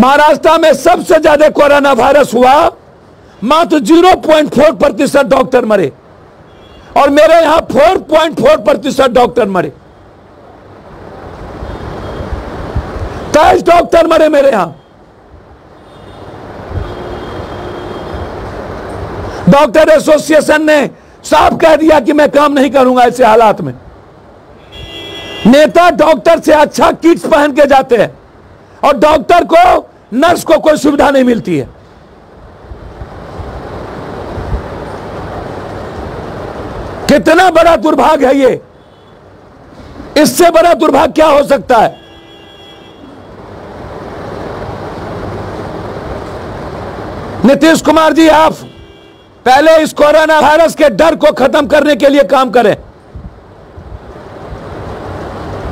महाराष्ट्र में सबसे ज्यादा कोरोना वायरस हुआ, मात्र 0.4% डॉक्टर मरे, और मेरे यहां 4.4% डॉक्टर मरे। 23 डॉक्टर मरे मेरे यहां। डॉक्टर एसोसिएशन ने साफ कह दिया कि मैं काम नहीं करूंगा ऐसे हालात में। नेता डॉक्टर से अच्छा किट्स पहन के जाते हैं और डॉक्टर को, नर्स को कोई सुविधा नहीं मिलती है। कितना बड़ा दुर्भाग्य है ये। इससे बड़ा दुर्भाग्य क्या हो सकता है? नीतीश कुमार जी, आप पहले इस कोरोना वायरस के डर को खत्म करने के लिए काम करें।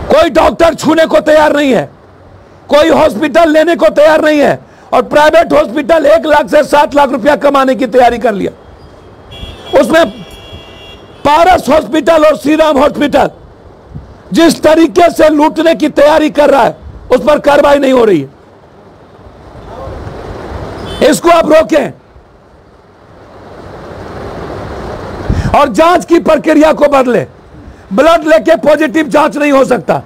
कोई डॉक्टर छूने को तैयार नहीं है, कोई हॉस्पिटल लेने को तैयार नहीं है, और प्राइवेट हॉस्पिटल 1 लाख से 7 लाख रुपया कमाने की तैयारी कर लिया। उसमें पारस हॉस्पिटल और श्री राम हॉस्पिटल जिस तरीके से लूटने की तैयारी कर रहा है, उस पर कार्रवाई नहीं हो रही है। इसको आप रोकें और जांच की प्रक्रिया को बदले। ब्लड लेके पॉजिटिव जांच नहीं हो सकता।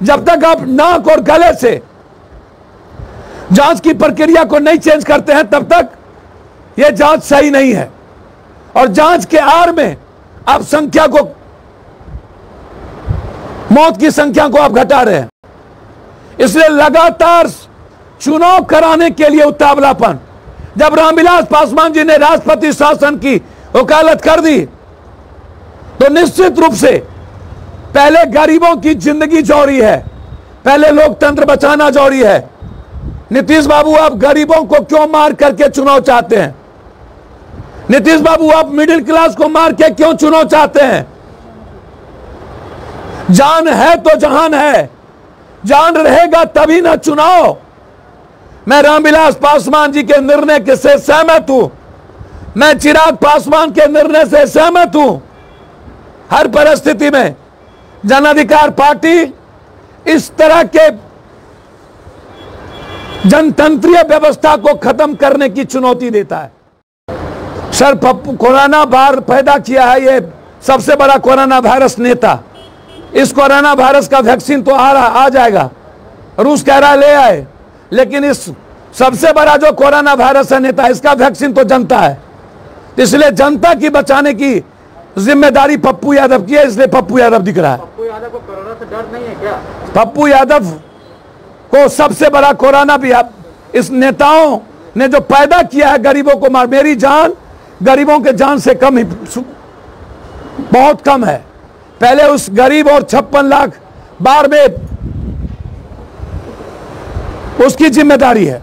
जब तक आप नाक और गले से जांच की प्रक्रिया को नहीं चेंज करते हैं, तब तक यह जांच सही नहीं है। और जांच के आड़ में आप संख्या को, मौत की संख्या को आप घटा रहे हैं। इसलिए लगातार चुनाव कराने के लिए उतावलापन। जब रामविलास पासवान जी ने राष्ट्रपति शासन की वकालत कर दी, तो निश्चित रूप से पहले गरीबों की जिंदगी जरूरी है, पहले लोकतंत्र बचाना जरूरी है। नीतीश बाबू, आप गरीबों को क्यों मार करके चुनाव चाहते हैं? नीतीश बाबू, आप मिडिल क्लास को मार के क्यों चुनाव चाहते हैं? जान है तो जहान है, जान रहेगा तभी ना चुनाव। मैं रामविलास पासवान जी के निर्णय से सहमत हूं, मैं चिराग पासवान के निर्णय से सहमत हूं। हर परिस्थिति में जन अधिकार पार्टी इस तरह के जनतंत्रीय व्यवस्था को खत्म करने की चुनौती देता है। सर, कोरोना बार पैदा किया है ये सबसे बड़ा कोरोना वायरस नेता। इस कोरोना वायरस का वैक्सीन तो आ जाएगा, रूस कह रहा है ले आए, लेकिन इस सबसे बड़ा जो कोरोना वायरस है नेता, इसका वैक्सीन तो जनता है। इसलिए जनता की बचाने की जिम्मेदारी पप्पू यादव की है, इसलिए पप्पू यादव दिख रहा है। पप्पू यादव को कोरोना से डर नहीं है क्या? पप्पू यादव को सबसे बड़ा कोरोना भी इस नेताओं ने जो पैदा किया है गरीबों को मार। मेरी जान गरीबों के जान से कम ही, बहुत कम है। पहले उस गरीब और 56 लाख बार में उसकी जिम्मेदारी है।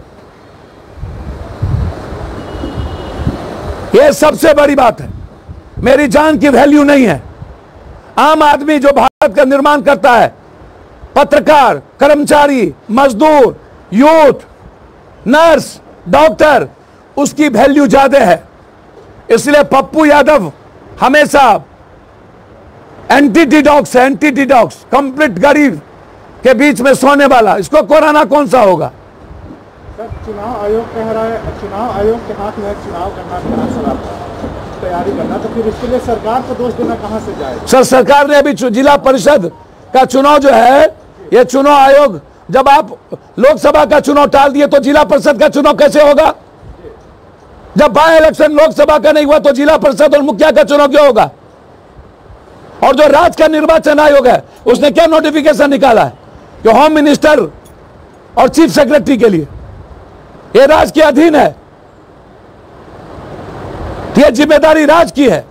यह सबसे बड़ी बात है। मेरी जान की वैल्यू नहीं है। आम आदमी जो भारत का निर्माण करता है, पत्रकार, कर्मचारी, मजदूर, यूथ, नर्स, डॉक्टर, उसकी वैल्यू ज्यादा है। इसलिए पप्पू यादव हमेशा एंटीडॉक्स है, एंटीडॉक्स, कंप्लीट गरीब के बीच में सोने वाला। इसको कोरोना कौन सा होगा? सर, चुनाव आयोग कह रहा है, चुनाव आयोग के हाथ में चुनाव करना, तैयारी करना, तो फिर इसके लिए सरकार को दोष देना कहां से जाए? सर, सरकार ने अभी जिला परिषद का चुनाव जो है, ये चुनाव आयोग, जब आप लोकसभा का चुनाव टाल दिए तो जिला परिषद का चुनाव कैसे होगा? जब बाय इलेक्शन लोकसभा का नहीं हुआ तो जिला परिषद और मुखिया का चुनाव क्यों होगा? और जो राज्य का निर्वाचन आयोग है, उसने क्या नोटिफिकेशन निकाला है कि होम मिनिस्टर और चीफ सेक्रेटरी के लिए यह राज्य के अधीन है, यह जिम्मेदारी राज्य की है।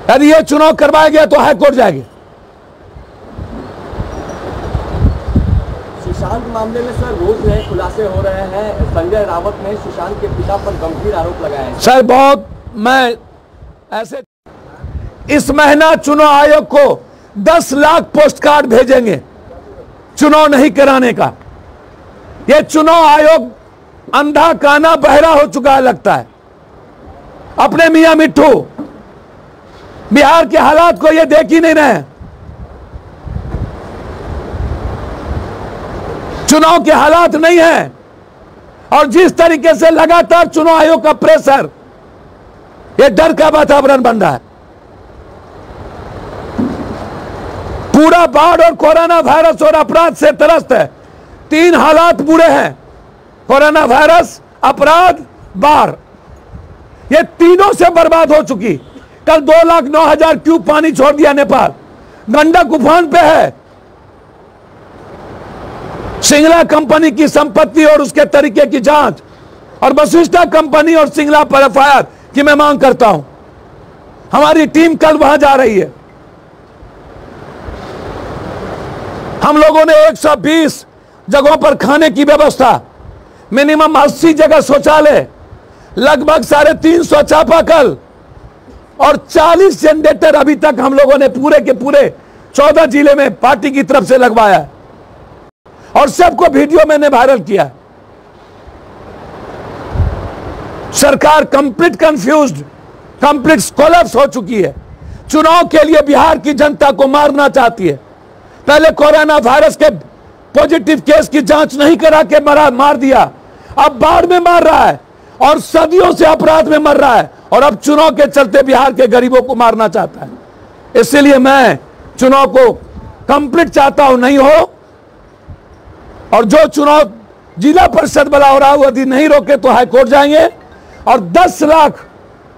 यदि यह चुनाव करवाया गया तो हाईकोर्ट जाएगी। सुशांत मामले में सर रोज नए खुलासे हो रहे हैं। संजय रावत ने सुशांत के पिता पर गंभीर आरोप लगाए हैं। सर, बहुत, मैं ऐसे इस महीना चुनाव आयोग को 10 लाख पोस्ट कार्ड भेजेंगे चुनाव नहीं कराने का। यह चुनाव आयोग अंधा काना बहरा हो चुका है लगता है। अपने मियां मिट्ठू बिहार के हालात को यह देख ही नहीं रहे। चुनाव के हालात नहीं है। और जिस तरीके से लगातार चुनाव आयोग का प्रेशर, ये डर का वातावरण बन रहा है। पूरा बाढ़ और कोरोना वायरस और अपराध से त्रस्त है। तीन हालात बुरे हैं, कोरोना वायरस, अपराध, बाढ़। ये तीनों से बर्बाद हो चुकी। कल 2,09,000 क्यूब पानी छोड़ दिया नेपाल, गंडक उफान पे है। सिंगला कंपनी की संपत्ति और उसके तरीके की जांच, और वशिष्ठा कंपनी और सिंगला पर एफआईआर की मैं मांग करता हूं। हमारी टीम कल वहां जा रही है। हम लोगों ने 120 जगहों पर खाने की व्यवस्था, मिनिमम 80 जगह शौचालय, लगभग 350 चापाकल और 40 जनरेटर अभी तक हम लोगों ने पूरे के पूरे 14 जिले में पार्टी की तरफ से लगवाया है। और सबको वीडियो मैंने वायरल किया। सरकार कंप्लीट कंफ्यूज्ड, कंप्लीट कोलैप्स हो चुकी है। चुनाव के लिए बिहार की जनता को मारना चाहती है। पहले कोरोना वायरस के पॉजिटिव केस की जांच नहीं करा के मार दिया, अब बाढ़ में मार रहा है और सदियों से अपराध में मर रहा है, और अब चुनाव के चलते बिहार के गरीबों को मारना चाहता है। इसलिए मैं चुनाव को कंप्लीट चाहता हूं, नहीं हो। और जो चुनाव जिला परिषद वाला हो रहा है, यदि नहीं रोके तो हाईकोर्ट जाएंगे। और 10 लाख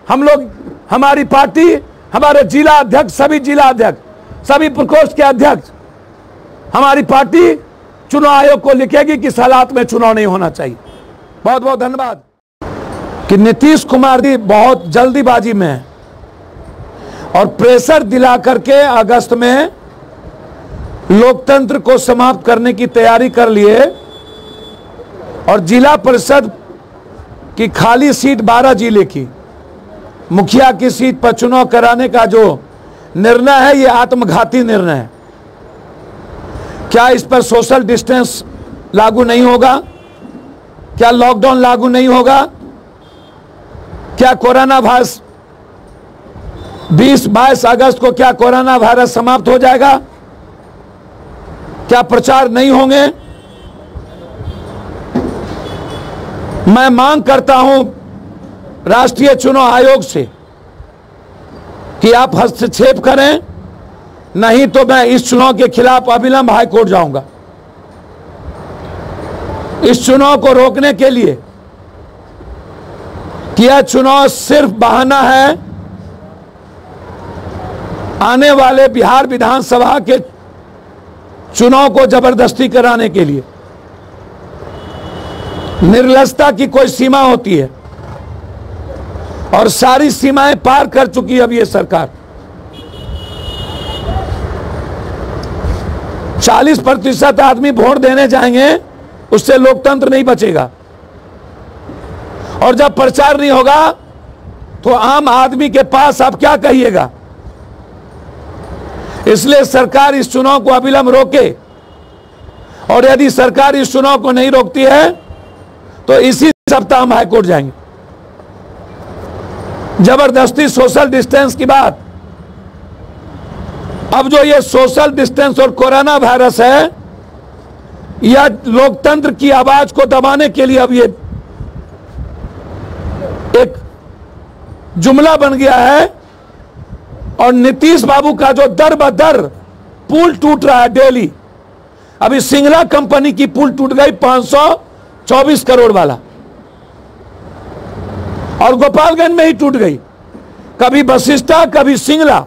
हम लोग, हमारी पार्टी, हमारे जिला अध्यक्ष, सभी जिला अध्यक्ष, सभी प्रकोष्ठ के अध्यक्ष, हमारी पार्टी चुनाव आयोग को लिखेगी कि इस हालात में चुनाव नहीं होना चाहिए। बहुत बहुत धन्यवाद। कि नीतीश कुमार जी बहुत जल्दीबाजी में है और प्रेशर दिला करके अगस्त में लोकतंत्र को समाप्त करने की तैयारी कर लिए, और जिला परिषद की खाली सीट 12 जिले की, मुखिया की सीट पर चुनाव कराने का जो निर्णय है, ये आत्मघाती निर्णय है। क्या इस पर सोशल डिस्टेंस लागू नहीं होगा? क्या लॉकडाउन लागू नहीं होगा? क्या कोरोना वायरस 20-22 अगस्त को क्या कोरोना वायरस समाप्त हो जाएगा? क्या प्रचार नहीं होंगे? मैं मांग करता हूं राष्ट्रीय चुनाव आयोग से कि आप हस्तक्षेप करें, नहीं तो मैं इस चुनाव के खिलाफ अविलंब हाईकोर्ट जाऊंगा। इस चुनाव को रोकने के लिए कि यह चुनाव सिर्फ बहाना है आने वाले बिहार विधानसभा के चुनाव को जबरदस्ती कराने के लिए। निर्लजता की कोई सीमा होती है, और सारी सीमाएं पार कर चुकी है अब ये सरकार। 40% आदमी वोट देने जाएंगे, उससे लोकतंत्र नहीं बचेगा। और जब प्रचार नहीं होगा तो आम आदमी के पास आप क्या कहिएगा? इसलिए सरकार इस चुनाव को अविलंब रोके, और यदि सरकार इस चुनाव को नहीं रोकती है तो इसी सप्ताह हम हाईकोर्ट जाएंगे। जबरदस्ती सोशल डिस्टेंस की बात, अब जो ये सोशल डिस्टेंस और कोरोना वायरस है, यह लोकतंत्र की आवाज को दबाने के लिए अब ये एक जुमला बन गया है। और नीतीश बाबू का जो दर बदर पुल टूट रहा है डेली, अभी सिंगला कंपनी की पुल टूट गई 524 करोड़ वाला, और गोपालगंज में ही टूट गई। कभी वशिष्ठा, कभी सिंगला।